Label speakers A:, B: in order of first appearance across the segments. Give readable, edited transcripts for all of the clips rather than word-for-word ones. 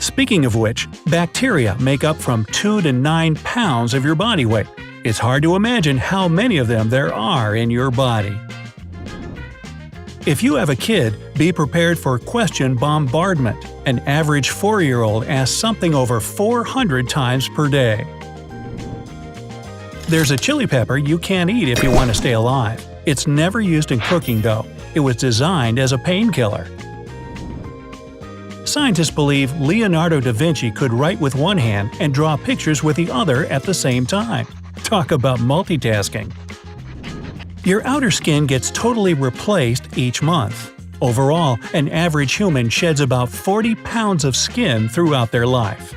A: Speaking of which, bacteria make up from 2 to 9 pounds of your body weight. It's hard to imagine how many of them there are in your body. If you have a kid, be prepared for question bombardment. An average 4-year-old asks something over 400 times per day. There's a chili pepper you can't eat if you want to stay alive. It's never used in cooking though. It was designed as a painkiller. Scientists believe Leonardo da Vinci could write with one hand and draw pictures with the other at the same time. Talk about multitasking. Your outer skin gets totally replaced each month. Overall, an average human sheds about 40 pounds of skin throughout their life.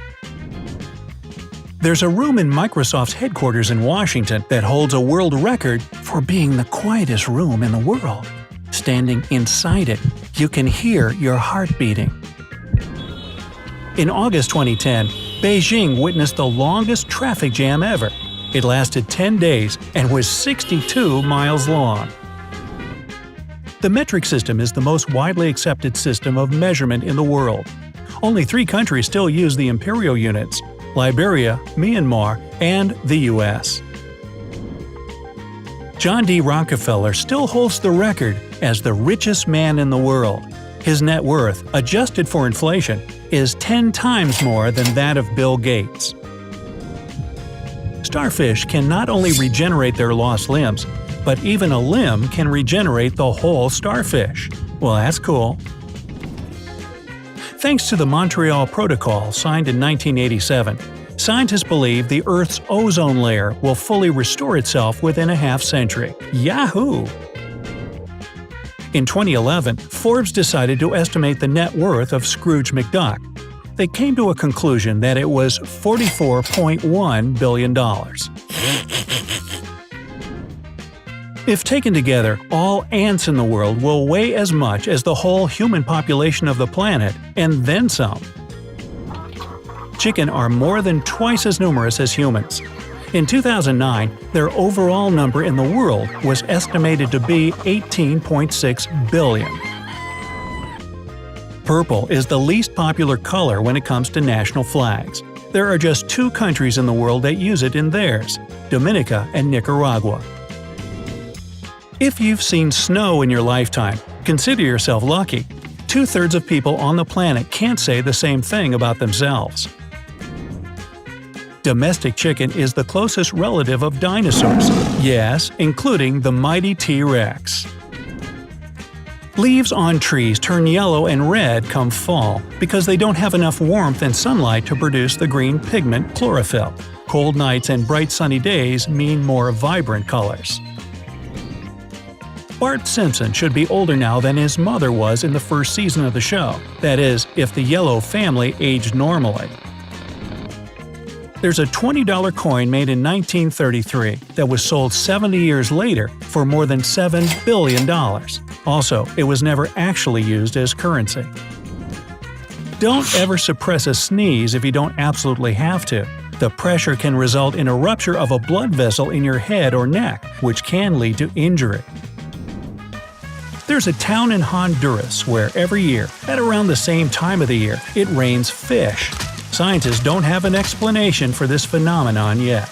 A: There's a room in Microsoft's headquarters in Washington that holds a world record for being the quietest room in the world. Standing inside it, you can hear your heart beating. In August 2010, Beijing witnessed the longest traffic jam ever. It lasted 10 days and was 62 miles long. The metric system is the most widely accepted system of measurement in the world. Only 3 countries still use the imperial units: Liberia, Myanmar, and the US. John D. Rockefeller still holds the record as the richest man in the world. His net worth, adjusted for inflation, is 10 times more than that of Bill Gates. Starfish can not only regenerate their lost limbs, but even a limb can regenerate the whole starfish. Well, that's cool. Thanks to the Montreal Protocol signed in 1987, scientists believe the Earth's ozone layer will fully restore itself within a half-century. Yahoo! In 2011, Forbes decided to estimate the net worth of Scrooge McDuck. They came to a conclusion that it was $44.1 billion. If taken together, all ants in the world will weigh as much as the whole human population of the planet, and then some. Chicken are more than twice as numerous as humans. In 2009, their overall number in the world was estimated to be 18.6 billion. Purple is the least popular color when it comes to national flags. There are just 2 countries in the world that use it in theirs: Dominica and Nicaragua. If you've seen snow in your lifetime, consider yourself lucky. 2/3 of people on the planet can't say the same thing about themselves. Domestic chicken is the closest relative of dinosaurs. Yes, including the mighty T-Rex. Leaves on trees turn yellow and red come fall because they don't have enough warmth and sunlight to produce the green pigment chlorophyll. Cold nights and bright sunny days mean more vibrant colors. Bart Simpson should be older now than his mother was in the first season of the show. That is, if the Yellow family aged normally. There's a $20 coin made in 1933 that was sold 70 years later for more than $7 billion. Also, it was never actually used as currency. Don't ever suppress a sneeze if you don't absolutely have to. The pressure can result in a rupture of a blood vessel in your head or neck, which can lead to injury. There's a town in Honduras where every year, at around the same time of the year, it rains fish. Scientists don't have an explanation for this phenomenon yet.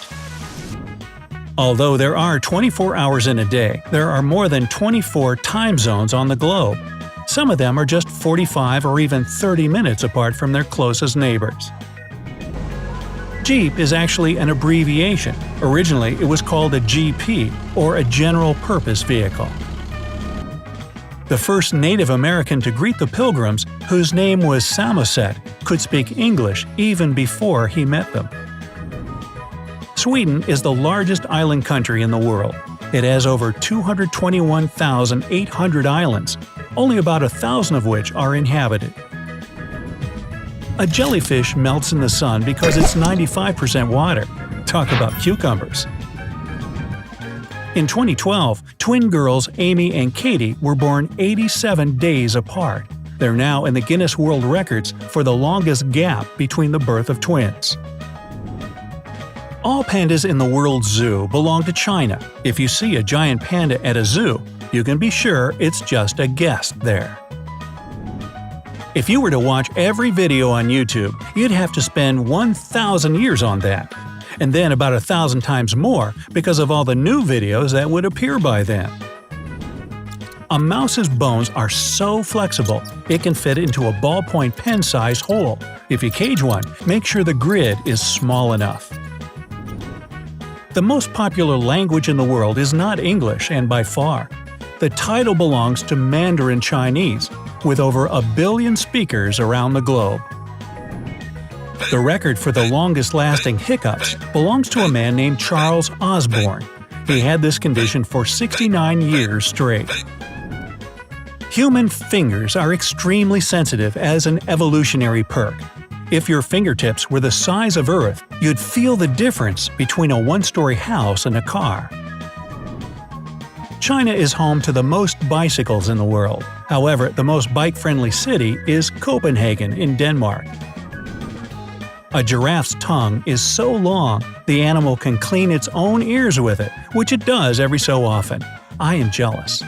A: Although there are 24 hours in a day, there are more than 24 time zones on the globe. Some of them are just 45 or even 30 minutes apart from their closest neighbors. Jeep is actually an abbreviation. Originally, it was called a GP, or a General Purpose Vehicle. The first Native American to greet the Pilgrims, whose name was Samoset, could speak English even before he met them. Sweden is the largest island country in the world. It has over 221,800 islands, only about 1,000 of which are inhabited. A jellyfish melts in the sun because it's 95% water. Talk about cucumbers. In 2012, twin girls Amy and Katie were born 87 days apart. They're now in the Guinness World Records for the longest gap between the birth of twins. All pandas in the world's zoo belong to China. If you see a giant panda at a zoo, you can be sure it's just a guest there. If you were to watch every video on YouTube, you'd have to spend 1,000 years on that. And then about 1,000 times more because of all the new videos that would appear by then. A mouse's bones are so flexible, it can fit into a ballpoint pen-sized hole. If you cage one, make sure the grid is small enough. The most popular language in the world is not English, and by far. The title belongs to Mandarin Chinese, with over 1 billion speakers around the globe. The record for the longest-lasting hiccups belongs to a man named Charles Osborne. He had this condition for 69 years straight. Human fingers are extremely sensitive as an evolutionary perk. If your fingertips were the size of Earth, you'd feel the difference between a one-story house and a car. China is home to the most bicycles in the world. However, the most bike-friendly city is Copenhagen in Denmark. A giraffe's tongue is so long, the animal can clean its own ears with it, which it does every so often. I am jealous.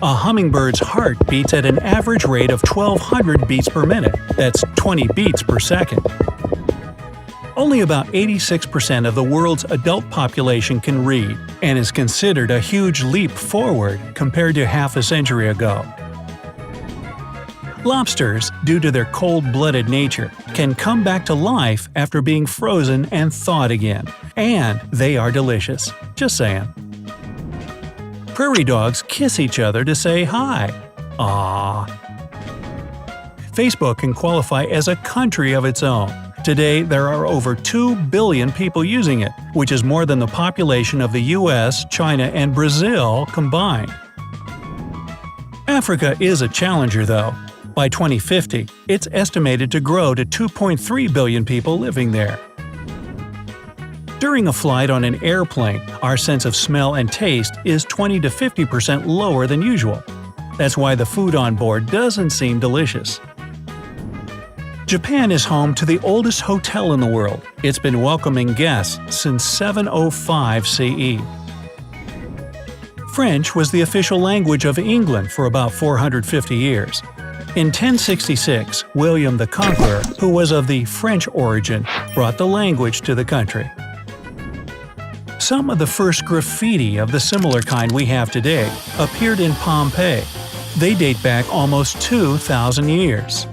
A: A hummingbird's heart beats at an average rate of 1,200 beats per minute. That's 20 beats per second. Only about 86% of the world's adult population can read, and is considered a huge leap forward compared to half a century ago. Lobsters, due to their cold-blooded nature, can come back to life after being frozen and thawed again. And they are delicious. Just saying. Prairie dogs kiss each other to say hi. Aww. Facebook can qualify as a country of its own. Today, there are over 2 billion people using it, which is more than the population of the US, China, and Brazil combined. Africa is a challenger, though. By 2050, it's estimated to grow to 2.3 billion people living there. During a flight on an airplane, our sense of smell and taste is 20 to 50% lower than usual. That's why the food on board doesn't seem delicious. Japan is home to the oldest hotel in the world. It's been welcoming guests since 705 CE. French was the official language of England for about 450 years. In 1066, William the Conqueror, who was of the French origin, brought the language to the country. Some of the first graffiti of the similar kind we have today appeared in Pompeii. They date back almost 2,000 years.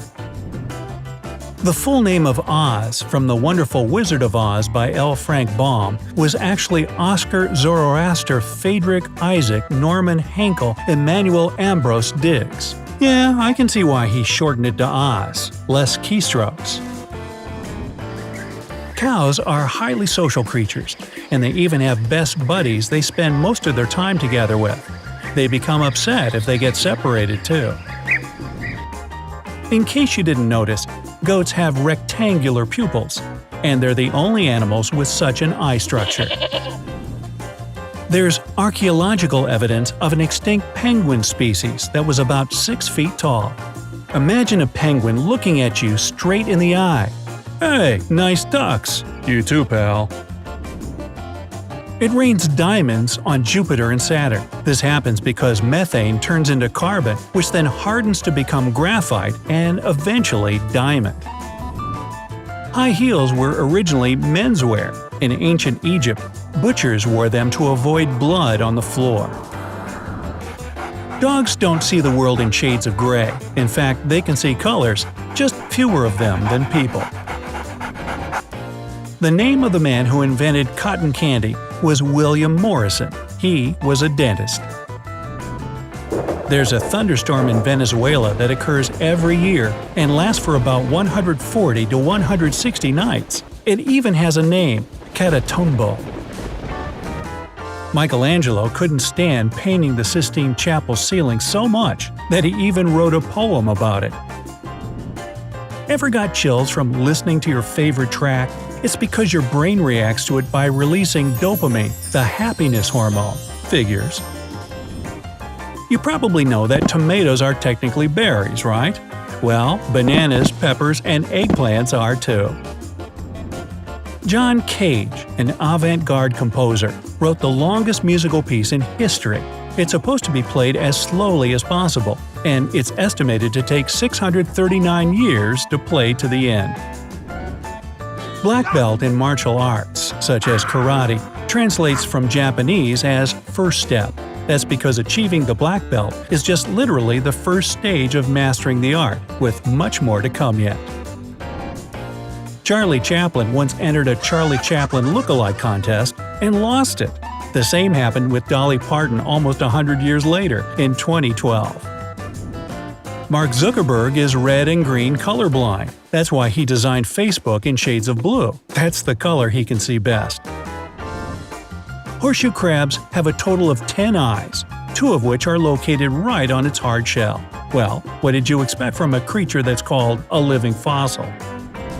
A: The full name of Oz, from The Wonderful Wizard of Oz by L. Frank Baum, was actually Oscar Zoroaster Friedrich Isaac Norman Henkel Emmanuel Ambrose Diggs. Yeah, I can see why he shortened it to Oz. Less keystrokes. Cows are highly social creatures, and they even have best buddies they spend most of their time together with. They become upset if they get separated, too. In case you didn't notice, goats have rectangular pupils, and they're the only animals with such an eye structure. There's archaeological evidence of an extinct penguin species that was about 6 feet tall. Imagine a penguin looking at you straight in the eye. Hey, nice ducks. You too, pal. It rains diamonds on Jupiter and Saturn. This happens because methane turns into carbon, which then hardens to become graphite and eventually diamond. High heels were originally menswear. In ancient Egypt, butchers wore them to avoid blood on the floor. Dogs don't see the world in shades of gray. In fact, they can see colors, just fewer of them than people. The name of the man who invented cotton candy was William Morrison. He was a dentist. There's a thunderstorm in Venezuela that occurs every year and lasts for about 140 to 160 nights. It even has a name, Catatumbo. Michelangelo couldn't stand painting the Sistine Chapel ceiling so much that he even wrote a poem about it. Ever got chills from listening to your favorite track? It's because your brain reacts to it by releasing dopamine, the happiness hormone. Figures. You probably know that tomatoes are technically berries, right? Well, bananas, peppers, and eggplants are too. John Cage, an avant-garde composer, wrote the longest musical piece in history. It's supposed to be played as slowly as possible, and it's estimated to take 639 years to play to the end. Black belt in martial arts, such as karate, translates from Japanese as first step. That's because achieving the black belt is just literally the first stage of mastering the art, with much more to come yet. Charlie Chaplin once entered a Charlie Chaplin look-alike contest and lost it. The same happened with Dolly Parton almost 100 years later, in 2012. Mark Zuckerberg is red and green colorblind. That's why he designed Facebook in shades of blue. That's the color he can see best. Horseshoe crabs have a total of 10 eyes, 2 of which are located right on its hard shell. Well, what did you expect from a creature that's called a living fossil?